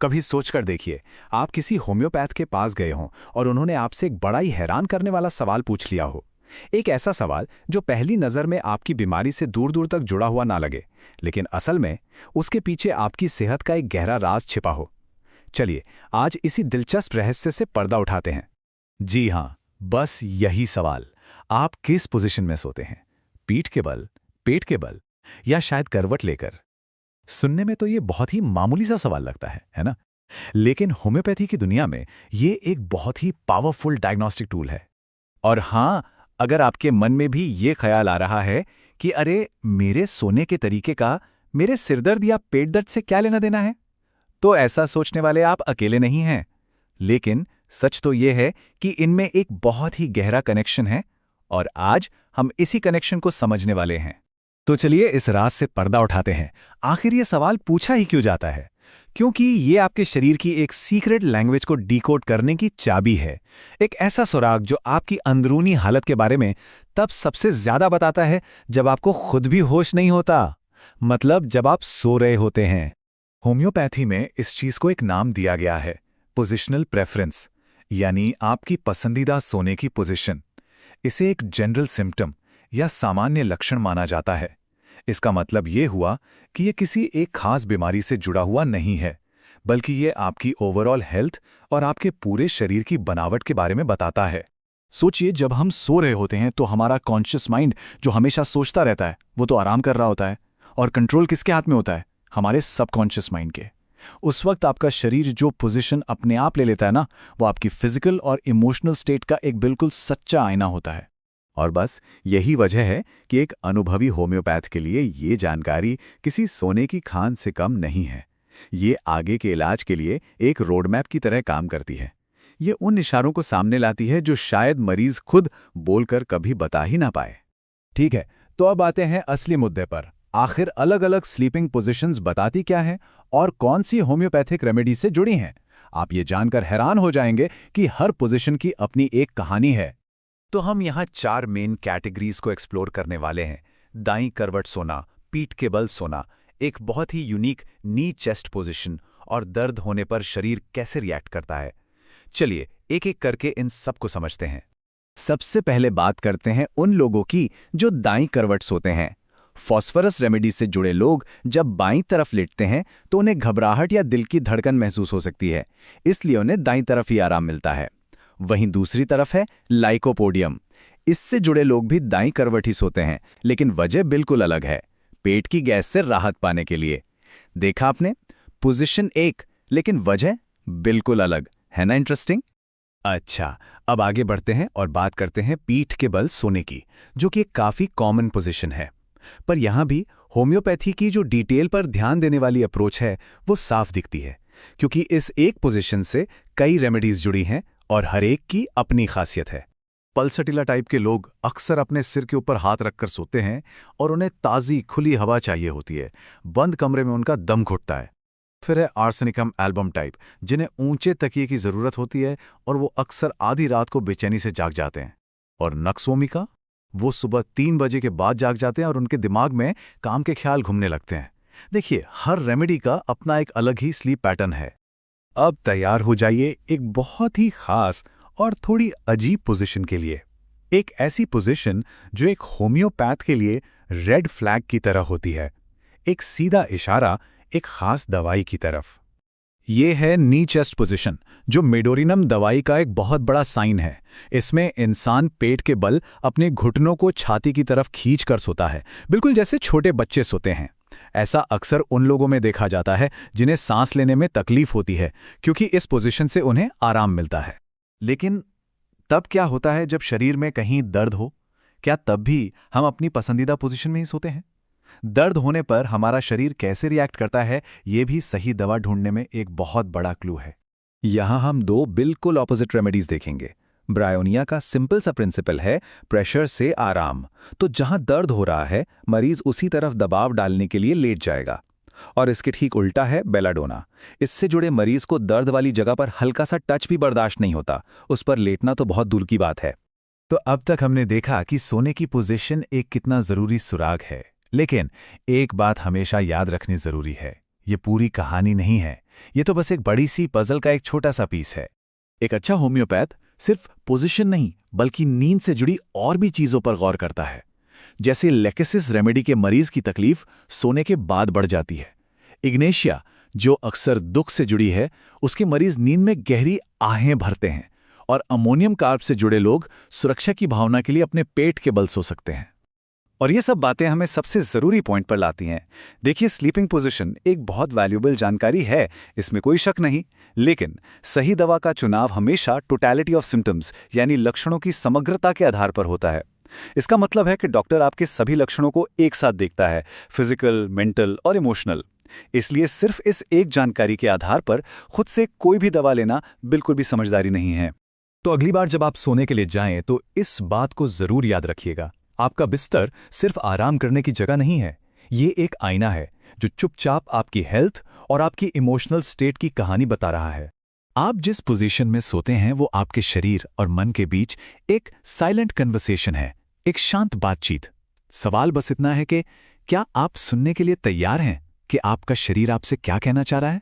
कभी सोचकर देखिए, आप किसी होम्योपैथ के पास गए हों और उन्होंने आपसे एक बड़ा ही हैरान करने वाला सवाल पूछ लिया हो। एक ऐसा सवाल जो पहली नज़र में आपकी बीमारी से दूर दूर तक जुड़ा हुआ ना लगे, लेकिन असल में उसके पीछे आपकी सेहत का एक गहरा राज छिपा हो। चलिए, आज इसी दिलचस्प रहस्य से पर्दा उठाते हैं। जी हाँ, बस यही सवाल। आप किस पोजीशन में सोते हैं? पीठ के बल, पेट के बल, या शायद करवट लेकर? सुनने में तो ये बहुत ही मामूली सा सवाल लगता है ना? लेकिन होम्योपैथी की दुनिया में ये एक बहुत ही पावरफुल डायग्नोस्टिक टूल है। और हाँ, अगर आपके मन में भी ये ख्याल आ रहा है कि अरे, मेरे सोने के तरीके का मेरे सिरदर्द या पेट दर्द से क्या लेना देना है, तो ऐसा सोचने वाले आप अकेले नहीं हैं। लेकिन सच तो ये है कि इनमें एक बहुत ही गहरा कनेक्शन है, और आज हम इसी कनेक्शन को समझने वाले हैं। तो चलिए इस राज से पर्दा उठाते हैं। आखिर ये सवाल पूछा ही क्यों जाता है? क्योंकि ये आपके शरीर की एक सीक्रेट लैंग्वेज को डिकोड करने की चाबी है। एक ऐसा सुराग जो आपकी अंदरूनी हालत के बारे में तब सबसे ज्यादा बताता है जब आपको खुद भी होश नहीं होता, मतलब जब आप सो रहे होते हैं। होम्योपैथी में इस चीज को एक नाम दिया गया है, पोजिशनल प्रेफरेंस, यानी आपकी पसंदीदा सोने की पोजीशन। इसे एक जनरल सिम्टम या सामान्य लक्षण माना जाता है। इसका मतलब ये हुआ कि ये किसी एक खास बीमारी से जुड़ा हुआ नहीं है, बल्कि ये आपकी ओवरऑल हेल्थ और आपके पूरे शरीर की बनावट के बारे में बताता है। सोचिए, जब हम सो रहे होते हैं तो हमारा कॉन्शियस माइंड जो हमेशा सोचता रहता है वो तो आराम कर रहा होता है, और कंट्रोल किसके हाथ में होता है? हमारे सबकॉन्शियस माइंड के। उस वक्त आपका शरीर जो पोजीशन अपने आप ले लेता है ना, वो आपकी फिजिकल और इमोशनल स्टेट का एक बिल्कुल सच्चा आईना होता है। और बस यही वजह है कि एक अनुभवी होम्योपैथ के लिए ये जानकारी किसी सोने की खान से कम नहीं है। ये आगे के इलाज के लिए एक रोडमैप की तरह काम करती है। ये उन इशारों को सामने लाती है जो शायद मरीज खुद बोलकर कभी बता ही ना पाए। ठीक है, तो अब आते हैं असली मुद्दे पर। आखिर अलग अलग स्लीपिंग पोजीशंस बताती क्या हैं और कौन सी होम्योपैथिक रेमेडी से जुड़ी हैं? आप ये जानकर हैरान हो जाएंगे कि हर पोजीशन की अपनी एक कहानी है। तो हम यहाँ 4 मेन कैटेगरीज को एक्सप्लोर करने वाले हैं। दाईं करवट सोना, पीठ के बल सोना, एक बहुत ही यूनिक नी चेस्ट पोजीशन, और दर्द होने पर शरीर कैसे रिएक्ट करता है। चलिए एक एक करके इन सब को समझते हैं। सबसे पहले बात करते हैं उन लोगों की जो दाईं करवट सोते हैं। फॉस्फोरस रेमेडी से जुड़े लोग जब बाईं तरफ लेटते हैं तो उन्हें घबराहट या दिल की धड़कन महसूस हो सकती है, इसलिए उन्हें दाईं तरफ ही आराम मिलता है। वहीं दूसरी तरफ है लाइकोपोडियम। इससे जुड़े लोग भी दाईं करवट ही सोते हैं, लेकिन वजह बिल्कुल अलग है, पेट की गैस से राहत पाने के लिए। देखा आपने, पोजीशन एक, लेकिन वजह बिल्कुल अलग है ना। इंटरेस्टिंग। अच्छा, अब आगे बढ़ते हैं और बात करते हैं पीठ के बल सोने की, जो कि एक काफी कॉमन पोजीशन है। पर यहां भी होम्योपैथी की जो डिटेल पर ध्यान देने वाली अप्रोच है वो साफ दिखती है, क्योंकि इस एक पोजीशन से कई रेमेडीज जुड़ी हैं और हर एक की अपनी खासियत है। पल्सटिला टाइप के लोग अक्सर अपने सिर के ऊपर हाथ रखकर सोते हैं और उन्हें ताज़ी खुली हवा चाहिए होती है। बंद कमरे में उनका दम घुटता है। फिर है आर्सेनिकम एल्बम टाइप, जिन्हें ऊंचे तकिए की ज़रूरत होती है और वो अक्सर आधी रात को बेचैनी से जाग जाते हैं। और नक्सवोमिका, वो सुबह 3 बजे के बाद जाग जाते हैं और उनके दिमाग में काम के ख्याल घूमने लगते हैं। देखिए, हर रेमेडी का अपना एक अलग ही स्लीप पैटर्न है। अब तैयार हो जाइए एक बहुत ही खास और थोड़ी अजीब पोजीशन के लिए। एक ऐसी पोजीशन जो एक होम्योपैथ के लिए रेड फ्लैग की तरह होती है, एक सीधा इशारा एक खास दवाई की तरफ। ये है नी चेस्ट पोजीशन, जो मेडोरिनम दवाई का एक बहुत बड़ा साइन है। इसमें इंसान पेट के बल अपने घुटनों को छाती की तरफ खींच कर सोता है, बिल्कुल जैसे छोटे बच्चे सोते हैं। ऐसा अक्सर उन लोगों में देखा जाता है जिन्हें सांस लेने में तकलीफ होती है, क्योंकि इस पोजीशन से उन्हें आराम मिलता है। लेकिन तब क्या होता है जब शरीर में कहीं दर्द हो? क्या तब भी हम अपनी पसंदीदा पोजीशन में ही सोते हैं? दर्द होने पर हमारा शरीर कैसे रिएक्ट करता है, ये भी सही दवा ढूंढने में एक बहुत बड़ा क्लू है। यहां हम 2 बिल्कुल ऑपोजिट रेमेडीज देखेंगे। ब्रायोनिया का सिंपल सा प्रिंसिपल है प्रेशर से आराम। तो जहां दर्द हो रहा है, मरीज उसी तरफ दबाव डालने के लिए लेट जाएगा। और इसके ठीक उल्टा है बेलाडोना। इससे जुड़े मरीज को दर्द वाली जगह पर हल्का सा टच भी बर्दाश्त नहीं होता, उस पर लेटना तो बहुत दूर की बात है। तो अब तक हमने देखा कि सोने की पोजीशन एक कितना जरूरी सुराग है। लेकिन एक बात हमेशा याद रखनी जरूरी है, ये पूरी कहानी नहीं है। ये तो बस एक बड़ी सी पजल का एक छोटा सा पीस है। एक अच्छा होम्योपैथ सिर्फ पोजीशन नहीं बल्कि नींद से जुड़ी और भी चीजों पर गौर करता है। जैसे लेकेसिस रेमेडी के मरीज की तकलीफ सोने के बाद बढ़ जाती है। इग्नेशिया, जो अक्सर दुख से जुड़ी है, उसके मरीज नींद में गहरी आहें भरते हैं। और अमोनियम कार्ब से जुड़े लोग सुरक्षा की भावना के लिए अपने पेट के बल सो सकते हैं। और ये सब बातें हमें सबसे ज़रूरी पॉइंट पर लाती हैं। देखिए, स्लीपिंग पोजीशन एक बहुत वैल्यूएबल जानकारी है, इसमें कोई शक नहीं। लेकिन सही दवा का चुनाव हमेशा टोटलिटी ऑफ सिम्टम्स यानी लक्षणों की समग्रता के आधार पर होता है। इसका मतलब है कि डॉक्टर आपके सभी लक्षणों को एक साथ देखता है, फिजिकल, मेंटल और इमोशनल। इसलिए सिर्फ इस एक जानकारी के आधार पर खुद से कोई भी दवा लेना बिल्कुल भी समझदारी नहीं है। तो अगली बार जब आप सोने के लिए जाएं तो इस बात को जरूर याद रखिएगा, आपका बिस्तर सिर्फ आराम करने की जगह नहीं है। ये एक आईना है जो चुपचाप आपकी हेल्थ और आपकी इमोशनल स्टेट की कहानी बता रहा है। आप जिस पोजीशन में सोते हैं वो आपके शरीर और मन के बीच एक साइलेंट कन्वर्सेशन है, एक शांत बातचीत। सवाल बस इतना है कि क्या आप सुनने के लिए तैयार हैं कि आपका शरीर आपसे क्या कहना चाह रहा है।